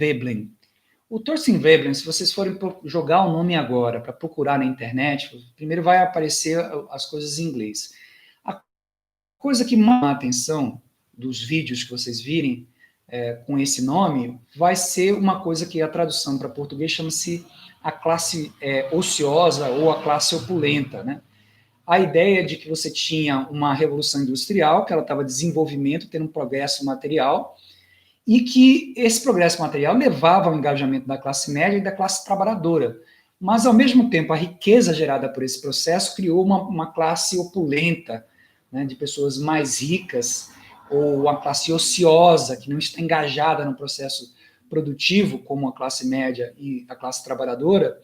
Veblen. O Thorstein Veblen, se vocês forem jogar o nome agora para procurar na internet, primeiro vai aparecer as coisas em inglês. A coisa que mais chama a atenção dos vídeos que vocês virem com esse nome vai ser uma coisa que a tradução para português chama-se a classe ociosa ou a classe opulenta, né? A ideia de que você tinha uma revolução industrial, que ela estava em desenvolvimento, tendo um progresso material, e que esse progresso material levava ao engajamento da classe média e da classe trabalhadora. Mas, ao mesmo tempo, a riqueza gerada por esse processo criou uma classe opulenta, né, de pessoas mais ricas, ou a classe ociosa, que não está engajada no processo produtivo, como a classe média e a classe trabalhadora,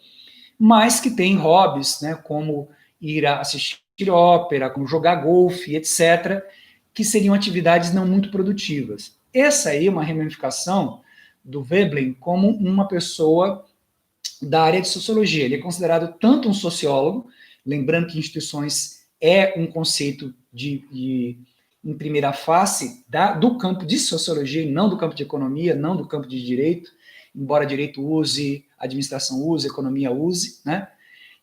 mas que tem hobbies, né, como ir assistir ópera, como jogar golfe, etc., que seriam atividades não muito produtivas. Essa aí é uma ramificação do Veblen como uma pessoa da área de sociologia. Ele é considerado tanto um sociólogo, lembrando que instituições é um conceito em primeira face do campo de sociologia, e não do campo de economia, não do campo de direito, embora direito use, administração use, economia use, né?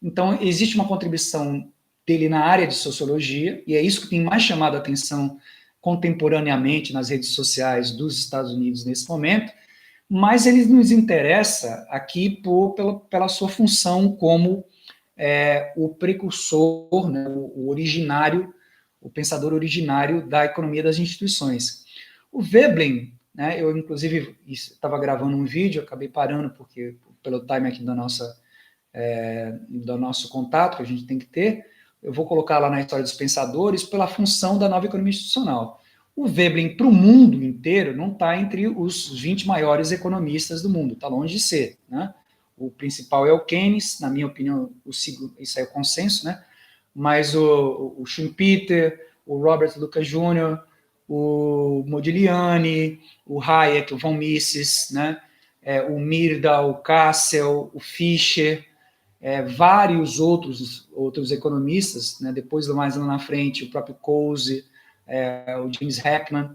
Então, existe uma contribuição dele na área de sociologia, e é isso que tem mais chamado a atenção contemporaneamente nas redes sociais dos Estados Unidos nesse momento, mas ele nos interessa aqui pela sua função como o precursor, né, o originário, o pensador originário da economia das instituições. O Veblen, né, eu inclusive estava gravando um vídeo, acabei parando porque pelo time aqui do nosso contato que a gente tem que ter, eu vou colocar lá na História dos Pensadores pela função da nova economia institucional. O Veblen, para o mundo inteiro, não está entre os 20 maiores economistas do mundo, está longe de ser, né? O principal é o Keynes, na minha opinião, isso é o consenso, né? Mas o Schumpeter, o Robert Lucas Jr., o Modigliani, o Hayek, o von Mises, né? O Myrdal, o Cassel, o Fischer, vários outros economistas, né? Depois, mais lá na frente, o próprio Coase, o James Heckman.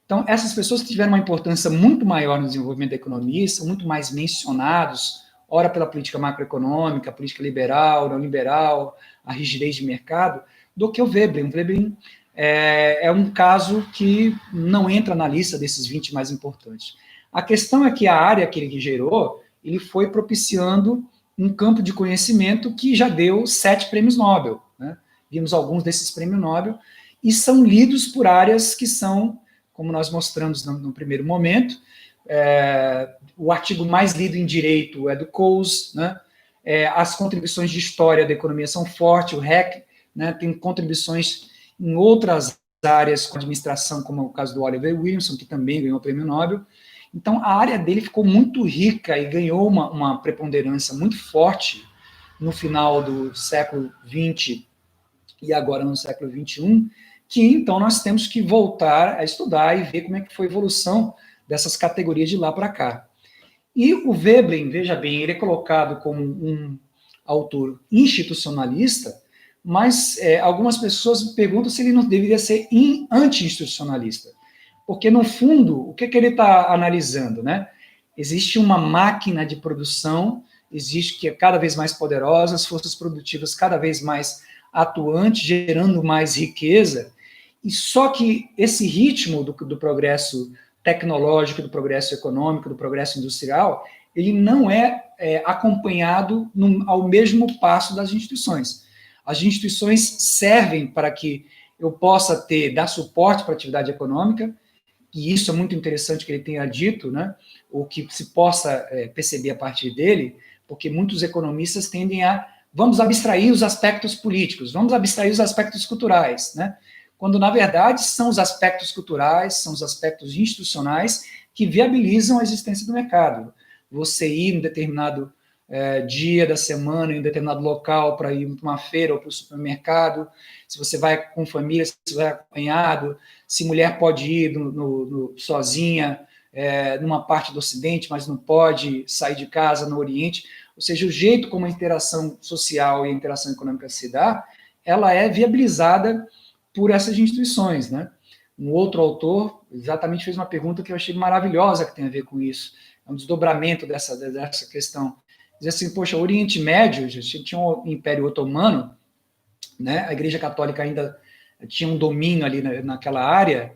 Então, essas pessoas que tiveram uma importância muito maior no desenvolvimento da economia, são muito mais mencionados, ora pela política macroeconômica, a política liberal, neoliberal, a rigidez de mercado, do que o Veblen. O Veblen é um caso que não entra na lista desses 20 mais importantes. A questão é que a área que ele gerou, ele foi propiciando um campo de conhecimento que já deu 7 prêmios Nobel, né? Vimos alguns desses prêmios Nobel, e são lidos por áreas que são, como nós mostramos no primeiro momento, o artigo mais lido em direito é do Coase, né? As contribuições de história da economia são fortes, o Heck, né, tem contribuições em outras áreas com administração, como é o caso do Oliver Williamson, que também ganhou o prêmio Nobel. Então, a área dele ficou muito rica e ganhou uma preponderância muito forte no final do século XX e agora no século XXI, que então nós temos que voltar a estudar e ver como é que foi a evolução dessas categorias de lá para cá. E o Veblen, veja bem, ele é colocado como um autor institucionalista, mas algumas pessoas perguntam se ele não deveria ser anti-institucionalista. Porque, no fundo, o que ele está analisando, né? Existe uma máquina de produção, existe que é cada vez mais poderosa, as forças produtivas cada vez mais atuantes, gerando mais riqueza, e só que esse ritmo do progresso tecnológico, do progresso econômico, do progresso industrial, ele não é acompanhado ao mesmo passo das instituições. As instituições servem para que eu possa dar suporte para a atividade econômica, e isso é muito interessante que ele tenha dito, né, o que se possa perceber a partir dele, porque muitos economistas tendem vamos abstrair os aspectos políticos, vamos abstrair os aspectos culturais, né, quando, na verdade, são os aspectos culturais, são os aspectos institucionais que viabilizam a existência do mercado. Você ir em um determinado dia da semana, em um determinado local, para ir para uma feira ou para o supermercado, se você vai com família, se você vai acompanhado, se mulher pode ir sozinha numa parte do Ocidente, mas não pode sair de casa no Oriente, ou seja, o jeito como a interação social e a interação econômica se dá, ela é viabilizada por essas instituições, né? Um outro autor exatamente fez uma pergunta que eu achei maravilhosa que tem a ver com isso. um desdobramento dessa questão. Diz assim, poxa, o Oriente Médio, tinha o Império Otomano, né? A Igreja Católica ainda tinha um domínio ali naquela área,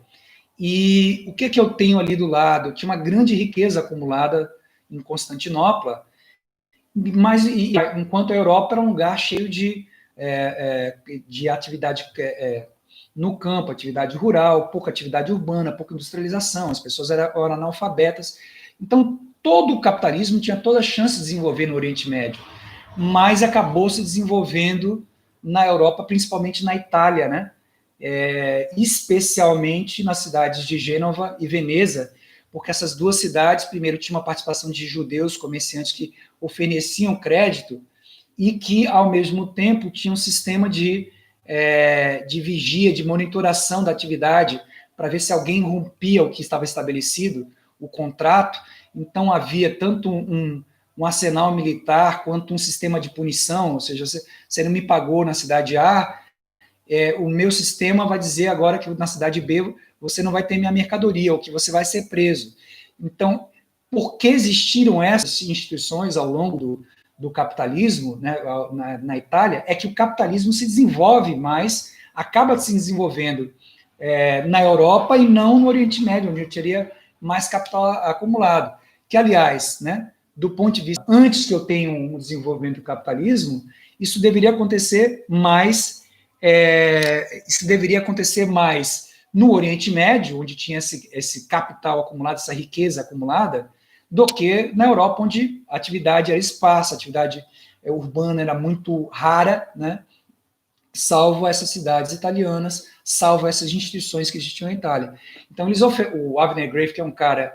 e o que eu tenho ali do lado? Eu tinha uma grande riqueza acumulada em Constantinopla, mas enquanto a Europa era um lugar cheio de atividade no campo, atividade rural, pouca atividade urbana, pouca industrialização, as pessoas eram analfabetas. Então, todo o capitalismo tinha toda a chance de desenvolver no Oriente Médio, mas acabou se desenvolvendo na Europa, principalmente na Itália, né? Especialmente nas cidades de Gênova e Veneza, porque essas duas cidades, primeiro, tinham uma participação de judeus comerciantes que ofereciam crédito e que, ao mesmo tempo, tinham um sistema de vigia, de monitoração da atividade, para ver se alguém rompia o que estava estabelecido, o contrato. Então, havia tanto um arsenal militar quanto um sistema de punição, ou seja, você não me pagou na cidade A, o meu sistema vai dizer agora que na cidade B você não vai ter minha mercadoria, ou que você vai ser preso. Então, por que existiram essas instituições ao longo do capitalismo, né, na Itália, é que o capitalismo se desenvolve mais, acaba se desenvolvendo na Europa e não no Oriente Médio, onde teria mais capital acumulado. Que, aliás, né, do ponto de vista, antes que eu tenha um desenvolvimento do capitalismo, isso deveria acontecer mais no Oriente Médio, onde tinha esse capital acumulado, essa riqueza acumulada, do que na Europa, onde a atividade era esparsa, a atividade urbana era muito rara, né? Salvo essas cidades italianas, salvo essas instituições que existiam na Itália. Então, o Avner Graff, que é um cara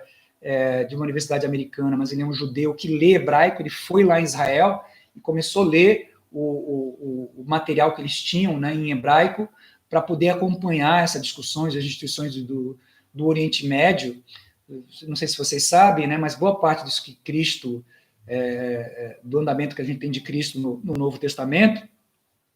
de uma universidade americana, mas ele é um judeu que lê hebraico, ele foi lá em Israel e começou a ler o material que eles tinham, né, em hebraico, para poder acompanhar essas discussões das instituições do Oriente Médio. Não sei se vocês sabem, né, mas boa parte disso que Cristo, do andamento que a gente tem de Cristo no Novo Testamento,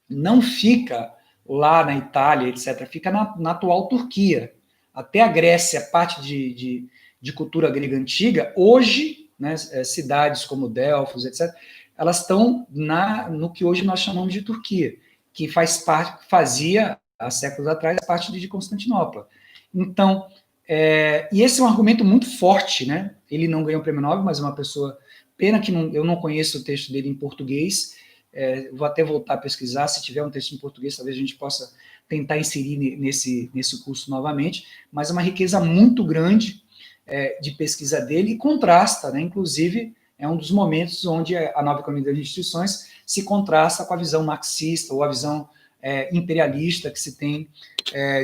não fica lá na Itália, etc., fica na atual Turquia. Até a Grécia, parte de cultura grega antiga, hoje, né, cidades como Delfos, etc., elas estão no que hoje nós chamamos de Turquia, que fazia, há séculos atrás, parte de Constantinopla. Então, e esse é um argumento muito forte, né? Ele não ganhou o prêmio Nobel, mas é uma pessoa... Pena que eu não conheço o texto dele em português, vou até voltar a pesquisar, se tiver um texto em português, talvez a gente possa tentar inserir nesse curso novamente, mas é uma riqueza muito grande de pesquisa dele e contrasta, né? Inclusive, é um dos momentos onde a nova economia das instituições se contrasta com a visão marxista ou a visão imperialista que se tem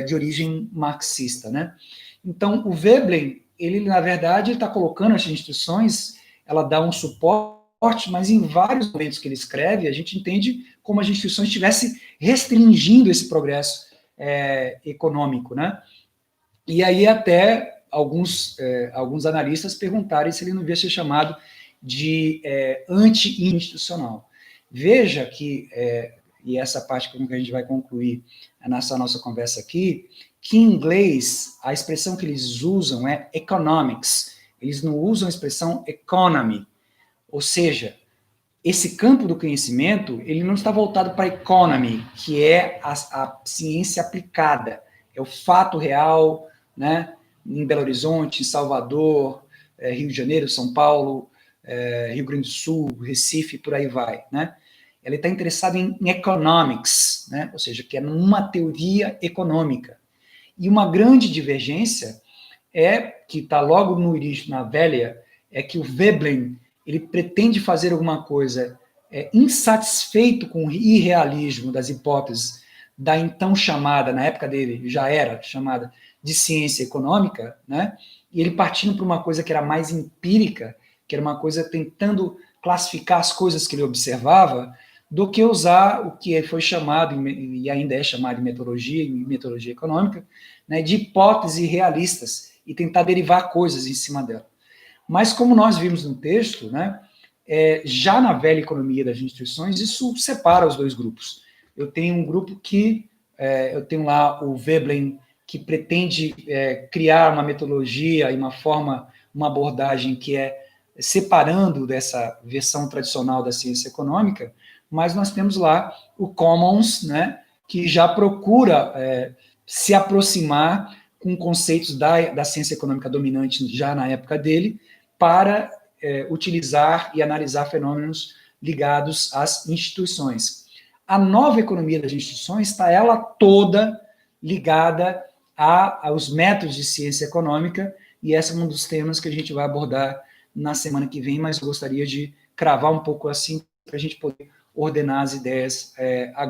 de origem marxista, né? Então, o Veblen, ele, na verdade, está colocando as instituições, ela dá um suporte, mas em vários momentos que ele escreve, a gente entende como as instituições estivessem restringindo esse progresso econômico, né? E aí até alguns analistas perguntarem se ele não devia ser chamado de anti-institucional. Veja que, e essa parte que a gente vai concluir nessa nossa conversa aqui, que em inglês a expressão que eles usam é economics, eles não usam a expressão economy, ou seja, esse campo do conhecimento, ele não está voltado para a economy, que é a ciência aplicada, é o fato real, né, em Belo Horizonte, em Salvador, Rio de Janeiro, São Paulo, Rio Grande do Sul, Recife, por aí vai, né? Ela está interessada em economics, né? Ou seja, que é numa teoria econômica. E uma grande divergência que está logo no início, na velha, é que o Veblen, ele pretende fazer alguma coisa insatisfeito com o irrealismo das hipóteses da então chamada, na época dele já era chamada de ciência econômica, né? E ele partindo para uma coisa que era mais empírica, que era uma coisa tentando classificar as coisas que ele observava, do que usar o que foi chamado, e ainda é chamado de metodologia econômica, né, de hipóteses realistas, e tentar derivar coisas em cima dela. Mas, como nós vimos no texto, né, já na velha economia das instituições, isso separa os dois grupos. Eu tenho um grupo eu tenho lá o Veblen, que pretende criar uma metodologia e uma abordagem que é separando dessa versão tradicional da ciência econômica, mas nós temos lá o Commons, né, que já procura se aproximar com conceitos da ciência econômica dominante já na época dele, para utilizar e analisar fenômenos ligados às instituições. A nova economia das instituições está ela toda ligada aos métodos de ciência econômica, e esse é um dos temas que a gente vai abordar na semana que vem, mas eu gostaria de cravar um pouco assim, para a gente poder ordenar as ideias agora.